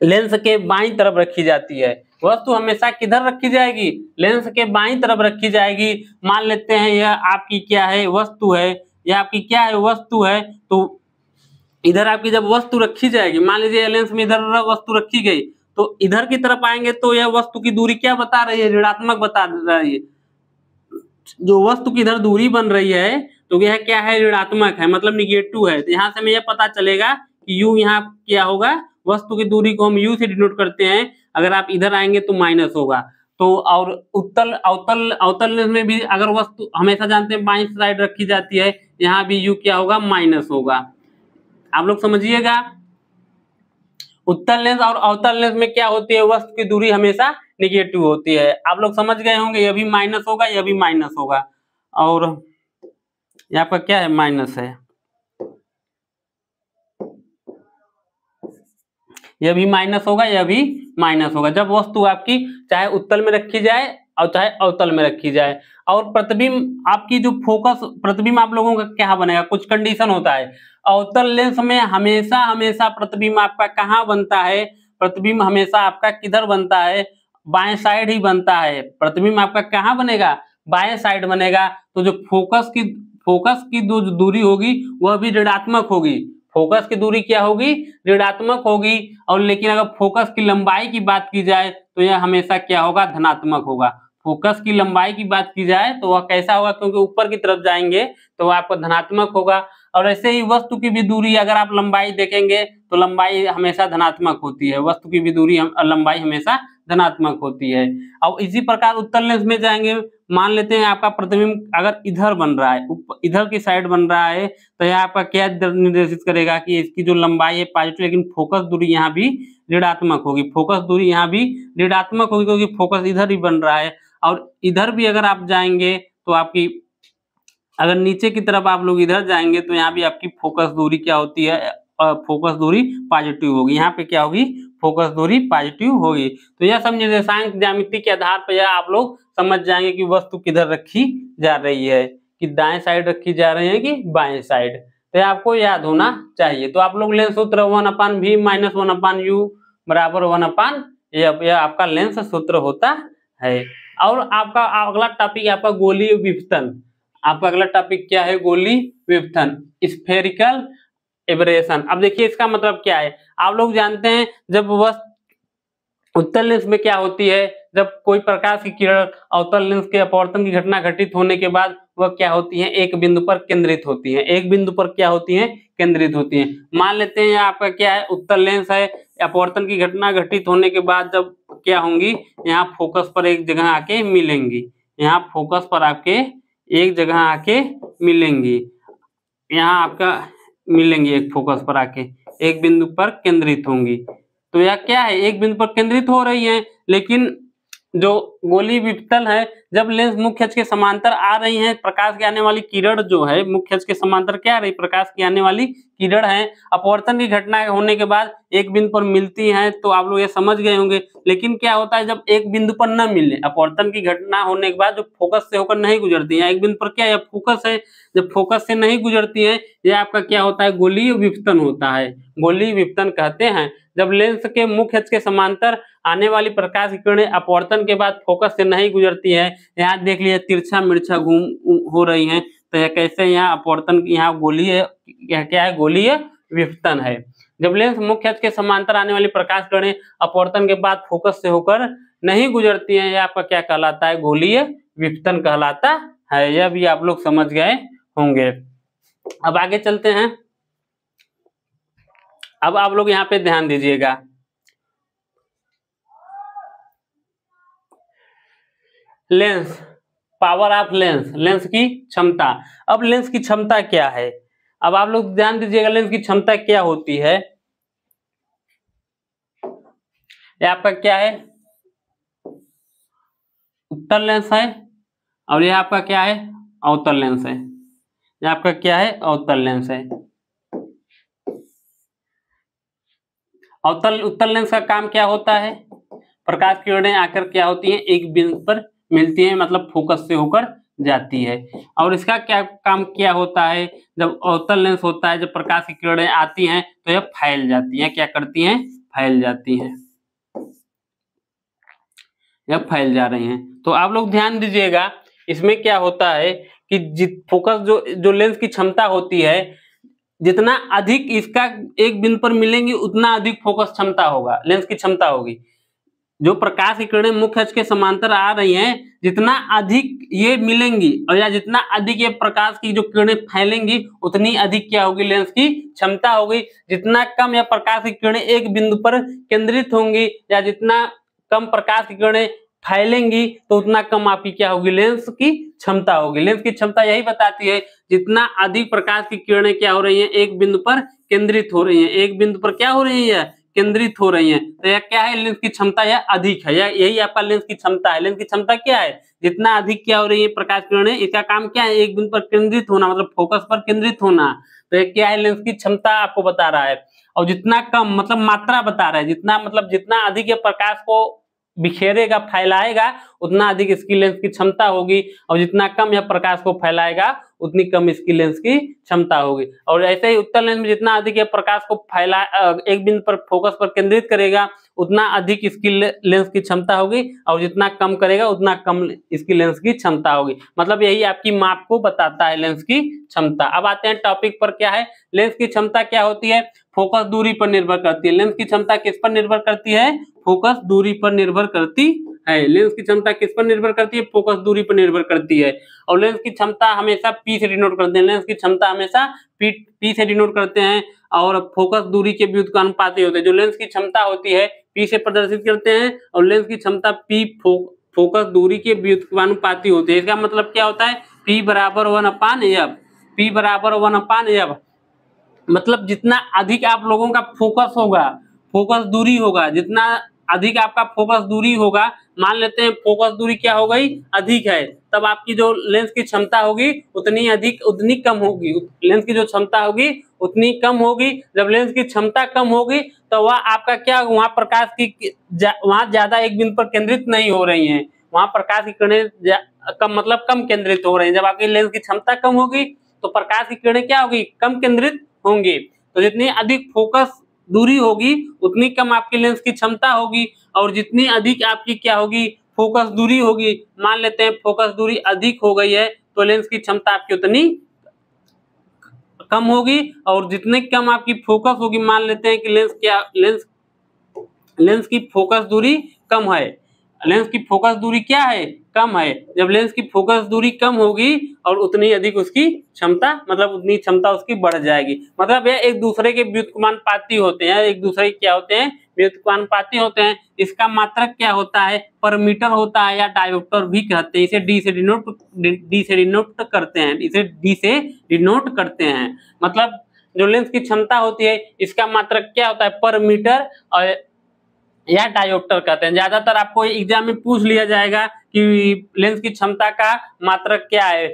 लेंस के बाईं तरफ रखी जाती है। वस्तु हमेशा किधर रखी जाएगी, लेंस के बाईं तरफ रखी जाएगी। मान लेते हैं यह आपकी क्या है, वस्तु है, यह आपकी क्या है, वस्तु है। तो इधर आपकी जब वस्तु रखी जाएगी, मान लीजिए लेंस में इधर वस्तु रखी गई, तो इधर की तरफ आएंगे तो यह वस्तु की दूरी क्या बता रही है, ऋणात्मक बता रही है। जो वस्तु की इधर दूरी बन रही है तो यह क्या है, ऋणात्मक है, मतलब निगेटिव है। तो यहाँ से हमें यह पता चलेगा कि यू यहाँ क्या होगा, वस्तु की दूरी को हम यू से डिनोट करते हैं, अगर आप इधर आएंगे तो माइनस होगा। तो और अवतल लेंस में भी अगर वस्तु हमेशा जानते हैं बाईं साइड रखी जाती है, यहाँ भी यू क्या होगा, माइनस होगा। आप लोग समझिएगा, उत्तल लेंस और अवतल लेंस में क्या होती है, वस्तु की दूरी हमेशा निगेटिव होती है। आप लोग समझ गए होंगे, यह भी माइनस होगा, यह भी माइनस होगा, और यहाँ पर क्या है, माइनस है, यह भी माइनस होगा, यह भी माइनस होगा। जब वस्तु आपकी चाहे उत्तल में रखी जाए और चाहे अवतल में रखी जाए। और प्रतिबिंब आपकी जो फोकस प्रतिबिंब आप लोगों का क्या बनेगा, कुछ कंडीशन होता है। अवतल लेंस में हमेशा प्रतिबिंब आपका कहाँ बनता है, प्रतिबिंब हमेशा आपका किधर बनता है, बाएं साइड ही बनता है। प्रतिबिंब आपका कहाँ बनेगा, बाएं साइड बनेगा। तो जो फोकस की जो दूरी होगी वह भी ऋणात्मक होगी, फोकस की दूरी क्या होगी, ऋणात्मक होगी। और लेकिन अगर फोकस की लंबाई की बात की जाए तो यह हमेशा क्या होगा, धनात्मक होगा। फोकस की लंबाई की बात की जाए तो वह कैसा होगा, क्योंकि ऊपर की तरफ जाएंगे तो वह आपको धनात्मक होगा। और ऐसे ही वस्तु की भी दूरी अगर आप लंबाई देखेंगे तो लंबाई हमेशा धनात्मक होती है, वस्तु की भी दूरी लंबाई हमेशा धनात्मक होती है। और इसी प्रकार उत्तल लेंस में जाएंगे, मान लेते हैं आपका प्रतिबिंब अगर इधर बन रहा है, इधर की साइड बन रहा है, तो यह आपका क्या निर्देशित करेगा कि इसकी जो लंबाई है पॉजिटिव, लेकिन फोकस दूरी यहाँ भी ऋणात्मक होगी, फोकस दूरी यहाँ भी ऋणात्मक होगी, क्योंकि फोकस इधर ही बन रहा है। और इधर भी अगर आप जाएंगे तो आपकी अगर नीचे की तरफ आप लोग इधर जाएंगे तो यहाँ भी आपकी फोकस दूरी क्या होती है, फोकस दूरी पॉजिटिव होगी। यहाँ पे क्या होगी, फोकस दूरी पॉजिटिव होगी। तो यह सब निर्देशांक ज्यामिति के आधार पर आप लोग समझ जाएंगे कि वस्तु किधर रखी जा रही है, कि दाएं साइड रखी जा रही है कि बाएं साइड। तो आपको याद होना चाहिए। तो आप लोग लेंस सूत्र 1/v - 1/u बराबर 1/, यह आपका लेंस सूत्र होता है। और आपका अगला टॉपिक आपका गोलीय विभेदन। आपका अगला टॉपिक क्या है, गोलीय विभेदन, स्फेरिकल एब्रेशन। अब देखिए इसका मतलब क्या है, आप लोग जानते हैं जब वस्तु उत्तल लेंस में क्या होती है, जब कोई प्रकाश की किरण अवतल लेंस के अपवर्तन की घटना घटित होने के बाद वह क्या होती है, एक बिंदु पर केंद्रित होती है, एक बिंदु पर क्या होती है, केंद्रित होती है। मान लेते हैं आपका क्या है, उत्तल लेंस है, अपवर्तन की घटना घटित होने के बाद जब क्या होंगी, यहाँ फोकस पर एक जगह आके मिलेंगी, यहाँ फोकस पर आपके एक जगह आके मिलेंगी, यहाँ आपका मिलेंगी एक फोकस पर आके एक बिंदु पर केंद्रित होंगी। तो यह क्या है, एक बिंदु पर केंद्रित हो रही है, लेकिन जो गोली विपतन है, जब लेंस मुख्य अक्ष के समांतर आ रही है, प्रकाश की आने वाली किरण जो है मुख्य अक्ष के समांतर क्या आ रही, प्रकाश की आने वाली किरण है, अपवर्तन की घटना होने के बाद एक बिंदु पर मिलती है, तो आप लोग ये समझ गए होंगे। लेकिन क्या होता है जब एक बिंदु पर न मिले, अपवर्तन की घटना होने के बाद जो फोकस से होकर नहीं गुजरती है, एक बिंदु पर क्या है फोकस है, जब फोकस से नहीं गुजरती है, ये आपका क्या होता है, गोलीय विपतन होता है, गोलीय विपतन कहते हैं। जब लेंस के मुख्य अक्ष के समांतर आने वाली प्रकाश की किरणें अपवर्तन के बाद फोकस से नहीं गुजरती है, यहाँ देख लीजिए तिरछा मिर्छा घूम हो रही है, तो यह कैसे यहाँ अपवर्तन, यहाँ गोलीय, यह क्या है, गोलीय विपतन है। जब लेंस मुख्य अक्ष के समांतर आने वाली प्रकाश किरणें अपवर्तन के बाद फोकस से होकर नहीं गुजरती है, यह आपका क्या कहलाता है, गोलीय विपतन कहलाता है। यह भी आप लोग समझ गए होंगे। अब आगे चलते हैं। अब आप लोग यहाँ पे ध्यान दीजिएगा, lens, power of lens, lens की क्षमता। अब लेंस की क्षमता क्या है, अब आप लोग ध्यान दीजिएगा, लेंस की क्षमता क्या होती है। ये आपका क्या है, उत्तल लेंस है, और ये आपका क्या है, अवतल लेंस है। ये आपका क्या है, अवतल लेंस है। अवतल उत्तल लेंस का काम क्या होता है, प्रकाश की किरणें आकर क्या होती हैं, एक बिंदु पर मिलती हैं, मतलब फोकस से होकर जाती है। और इसका क्या काम क्या होता है, जब अवतल लेंस होता है, जब प्रकाश की किरणें आती हैं तो यह फैल जाती हैं, क्या करती हैं, फैल जाती हैं, यह फैल जा रही हैं। तो आप लोग ध्यान दीजिएगा, इसमें क्या होता है कि फोकस जो लेंस की क्षमता होती है, जितना अधिक इसका एक बिंदु पर मिलेंगी उतना अधिक फोकस क्षमता होगा, लेंस की क्षमता होगी। जो प्रकाश की किरणें मुख्य अक्ष के समांतर आ रही हैं, जितना अधिक ये मिलेंगी और या जितना अधिक ये प्रकाश की जो किरणें फैलेंगी, उतनी अधिक क्या होगी, लेंस की क्षमता होगी। जितना कम या प्रकाश की किरणें एक बिंदु पर केंद्रित होंगी या जितना कम प्रकाश की किरणें फैलेंगी, तो उतना कम आपकी क्या होगी, लेंस की क्षमता होगी। लेंस की क्षमता यही बताती है, जितना अधिक प्रकाश की किरणें क्या हो रही हैं, एक बिंदु पर केंद्रित हो रही हैं, एक बिंदु पर क्या हो रही है, केंद्रित हो रही हैं, तो यह क्या है, लेंस की क्षमता यह अधिक है, यही आपका लेंस की क्षमता है। लेंस की क्षमता क्या है, जितना अधिक क्या हो रही है प्रकाश किरणें, इसका काम क्या है, एक बिंदु पर केंद्रित होना, मतलब फोकस पर केंद्रित होना, तो यह क्या है, लेंस की क्षमता आपको बता रहा है। और जितना कम मतलब मात्रा बता रहा है, जितना मतलब जितना अधिक ये प्रकाश को बिखेरेगा, फैलाएगा, उतना अधिक इसकी लेंस की क्षमता होगी, और जितना कम यह प्रकाश को फैलाएगा उतनी कम इसकी लेंस की क्षमता होगी। और ऐसे ही उत्तल लेंस में जितना अधिक यह प्रकाश को फैला एक बिंदु पर फोकस पर केंद्रित करेगा, उतना अधिक इसकी लेंस की क्षमता होगी, और जितना कम करेगा उतना कम इसकी लेंस की क्षमता होगी। मतलब यही आपकी माप को बताता है, लेंस की क्षमता। अब आते हैं टॉपिक पर, क्या है, लेंस की क्षमता क्या होती है, फोकस दूरी पर निर्भर करती है। लेंस की क्षमता किस पर निर्भर करती है, फोकस दूरी पर निर्भर करती है। लेंस की क्षमता किस पर निर्भर करती है, फोकस दूरी पर निर्भर करती है। और लेंस की क्षमता हमेशा पी से डिनोट करते हैं, लेंस की क्षमता हमेशा पी से डिनोट करते हैं, और फोकस दूरी के व्युत्क्रमानुपाती होते हैं। जो लेंस की क्षमता होती है पी से प्रदर्शित करते हैं, और लेंस की क्षमता पी फोकस दूरी के व्युत्क्रमानुपाती होती है। इसका मतलब क्या होता है, पी बराबर 1/f, पी बराबर 1/f, मतलब जितना अधिक आप लोगों का फोकस होगा, फोकस दूरी होगा, जितना अधिक आपका फोकस दूरी होगा, मान लेते हैं फोकस दूरी क्या हो गई, अधिक है, तब आपकी जो लेंस की क्षमता होगी उतनी अधिक उतनी कम होगी, लेंस की जो क्षमता होगी उतनी कम होगी। जब लेंस की क्षमता कम होगी तो वह आपका क्या, वहां प्रकाश की वहां ज्यादा एक बिंदु पर केंद्रित नहीं हो रही है, वहां प्रकाश की किरणें कम मतलब कम केंद्रित हो रही है। जब आपकी लेंस की क्षमता कम होगी तो प्रकाश की किरणें क्या होगी, कम केंद्रित होंगी। तो जितनी अधिक फोकस दूरी होगी उतनी कम आपकी लेंस की क्षमता होगी, और जितनी अधिक आपकी क्या होगी, फोकस दूरी होगी, मान लेते हैं फोकस दूरी अधिक हो गई है तो लेंस की क्षमता आपकी उतनी कम होगी, और जितनी कम आपकी फोकस होगी, मान लेते हैं कि लेंस की फोकस दूरी कम है, लेंस की फोकस दूरी क्या है, कम है। जब लेंस की फोकस दूरी कम होगी और उतनी अधिक उसकी क्षमता, मतलब उतनी क्षमता उसकी बढ़ जाएगी। मतलब ये एक दूसरे के व्युत्क्रमानुपाती होते हैं, एक दूसरे क्या होते हैं, व्युत्क्रमानुपाती होते हैं। इसका मात्रक क्या होता है, पर मीटर होता है, या डायोप्टर भी कहते हैं। इसे डी से डिनोट करते हैं, इसे डी से डिनोट करते हैं। मतलब जो लेंस की क्षमता होती है इसका मात्रक क्या होता है, पर मीटर, और या डायोप्टर कहते हैं। ज्यादातर आपको एग्जाम में पूछ लिया जाएगा कि लेंस की क्षमता का मात्रक क्या है,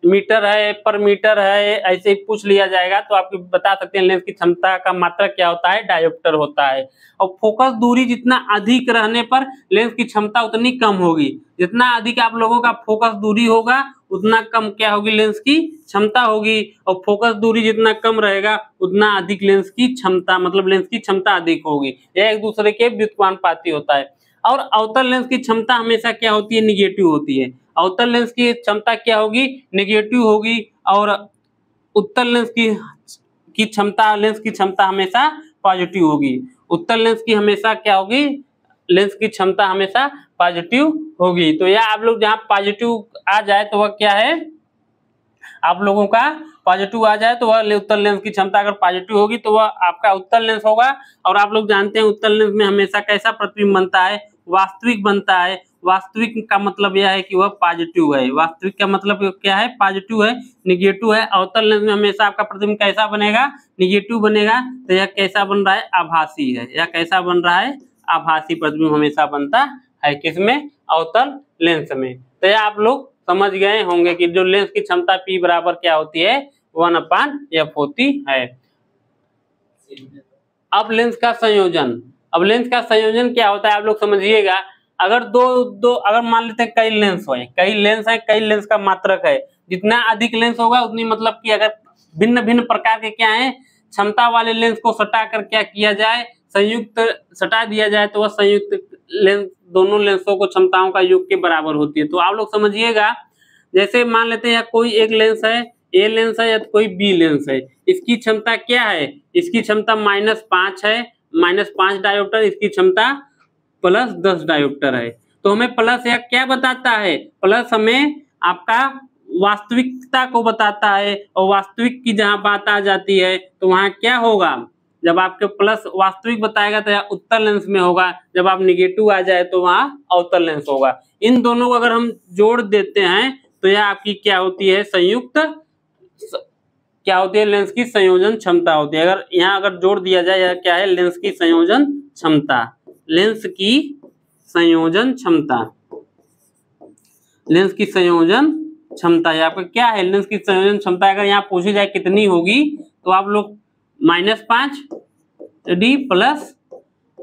मीटर है, पर मीटर है, ऐसे ही पूछ लिया जाएगा तो आप बता सकते हैं लेंस की क्षमता का मात्रक क्या होता है, डायोप्टर होता है। और फोकस दूरी जितना अधिक रहने पर लेंस की क्षमता उतनी कम होगी। जितना अधिक आप लोगों का फोकस दूरी होगा उतना कम क्या होगी, लेंस की क्षमता होगी। और फोकस दूरी जितना कम रहेगा उतना अधिक लेंस की क्षमता, मतलब लेंस की क्षमता अधिक होगी। यह एक दूसरे के व्युत्क्रमानुपाती होता है। और अवतल लेंस की क्षमता हमेशा क्या होती है, निगेटिव होती है। अवतल लेंस की क्षमता क्या होगी, निगेटिव होगी। और उत्तल लेंस की क्षमता, लेंस की क्षमता हमेशा पॉजिटिव होगी। उत्तल लेंस की हमेशा क्या होगी, लेंस की क्षमता हमेशा पॉजिटिव होगी। तो यह आप लोग जहां पॉजिटिव आ जाए तो वह क्या है, आप लोगों का पॉजिटिव आ जाए तो वह उत्तल लेंस की क्षमता अगर पॉजिटिव होगी तो वह आपका उत्तल लेंस होगा। और आप लोग जानते हैं उत्तल लेंस में हमेशा कैसा प्रतिबिंब बनता है, वास्तविक बनता है। वास्तविक का मतलब यह है कि वह पॉजिटिव है। वास्तविक का मतलब क्या है, पॉजिटिव है, निगेटिव है। अवतल लेंस में हमेशा आपका प्रतिबिंब कैसा बनेगा, निगेटिव बनेगा। तो यह कैसा बन रहा है, आभासी है। यह कैसा बन रहा है, आभासी प्रतिबिंब हमेशा बनता है किसमें, अवतल लेंस में। तो यह आप लोग समझ गए होंगे कि जो लेंस की क्षमता P बराबर क्या होती है, 1/f होती है। अब लेंस का संयोजन, अब लेंस का संयोजन क्या होता है आप लोग समझिएगा। अगर अगर मान लेते हैं कई लेंस है, कई लेंस का मात्रक है। जितना अधिक लेंस होगा उतनी, मतलब कि अगर भिन्न भिन्न प्रकार के क्या है, क्षमता वाले लेंस को सटा कर क्या किया जाए, संयुक्त सटा दिया जाए तो वह संयुक्त लेंस, दोनों लेंसों को क्षमताओं का योग के बराबर होती है। तो आप लोग समझिएगा, जैसे मान लेते हैं कोई एक लेंस है, ए लेंस है या कोई बी लेंस है। इसकी क्षमता क्या है, इसकी क्षमता -5 है, -5 डायोप्टर। इसकी क्षमता +10 डायोप्टर है। तो हमें प्लस या क्या बताता है, प्लस हमें आपका वास्तविकता को बताता है। और वास्तविक की जहां बात आ जाती है तो वहां क्या होगा, जब आपके प्लस वास्तविक बताएगा तो यह उत्तल लेंस में होगा। जब आप निगेटिव आ जाए तो वहां अवतल लेंस होगा। इन दोनों को अगर हम जोड़ देते हैं तो यह आपकी क्या होती है, संयुक्त क्या होती है, लेंस की संयोजन क्षमता होती है। अगर यहाँ अगर जोड़ दिया जाए, यह क्या है, लेंस की संयोजन क्षमता। लेंस की संयोजन क्षमता, लेंस की संयोजन क्षमता यह आपका क्या है, लेंस की संयोजन क्षमता। अगर यहाँ पूछी जाए कितनी होगी तो आप लोग -5 D +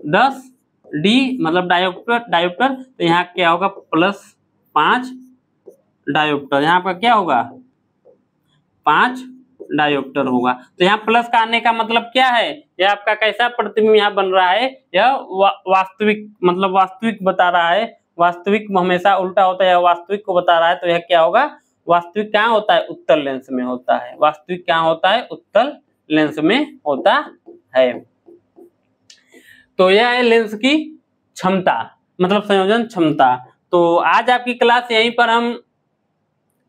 10 D मतलब डायोप्टर। तो यहाँ क्या होगा, +5 डायोप्टर। यहाँ पर क्या होगा, 5 डायोप्टर होगा। तो यहाँ प्लस का आने का मतलब क्या है, यह आपका कैसा प्रतिबिंब यहाँ बन रहा है, यह वास्तविक, मतलब वास्तविक बता रहा है। वास्तविक हमेशा उल्टा होता है, वास्तविक को बता रहा है। तो यह क्या होगा, वास्तविक कहाँ होता है, उत्तल लेंस में होता है। वास्तविक कहाँ होता है, उत्तल लेंस में होता है। तो यह है लेंस की क्षमता, मतलब संयोजन क्षमता। तो आज आपकी क्लास यहीं पर हम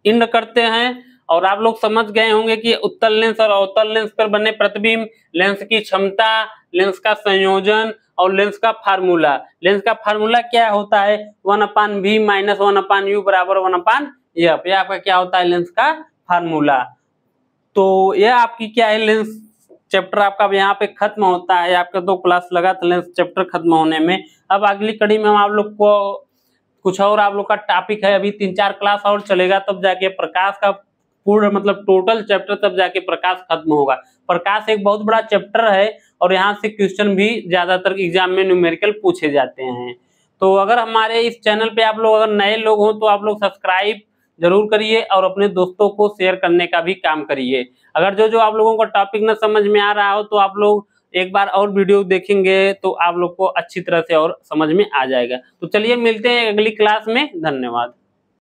एंड करते हैं। और आप लोग समझ गए होंगे कि उत्तल लेंस और अवतल लेंस पर बने प्रतिबिंब, लेंस की क्षमता, लेंस का संयोजन और लेंस का फार्मूला। लेंस का फार्मूला क्या होता है, 1/v - 1/u = 1/f। यह आपका क्या होता है, लेंस का फार्मूला। तो यह आपकी क्या है, लेंस चैप्टर आपका यहाँ पे खत्म होता है। आपका 2 क्लास लगा था लेंस चैप्टर खत्म होने में। अब अगली कड़ी में हम आप लोग को कुछ और आप लोग का टॉपिक है, अभी 3-4 क्लास और चलेगा, तब जाके प्रकाश का पूर्ण मतलब टोटल चैप्टर, तब जाके प्रकाश खत्म होगा। प्रकाश एक बहुत बड़ा चैप्टर है और यहाँ से क्वेश्चन भी ज्यादातर एग्जाम में न्यूमेरिकल पूछे जाते हैं। तो अगर हमारे इस चैनल पे आप लोग अगर नए लोग हो तो आप लोग सब्सक्राइब जरूर करिए और अपने दोस्तों को शेयर करने का भी काम करिए। अगर जो आप लोगों को टॉपिक न समझ में आ रहा हो तो आप लोग एक बार और वीडियो देखेंगे तो आप लोग को अच्छी तरह से और समझ में आ जाएगा। तो चलिए मिलते हैं अगली क्लास में, धन्यवाद।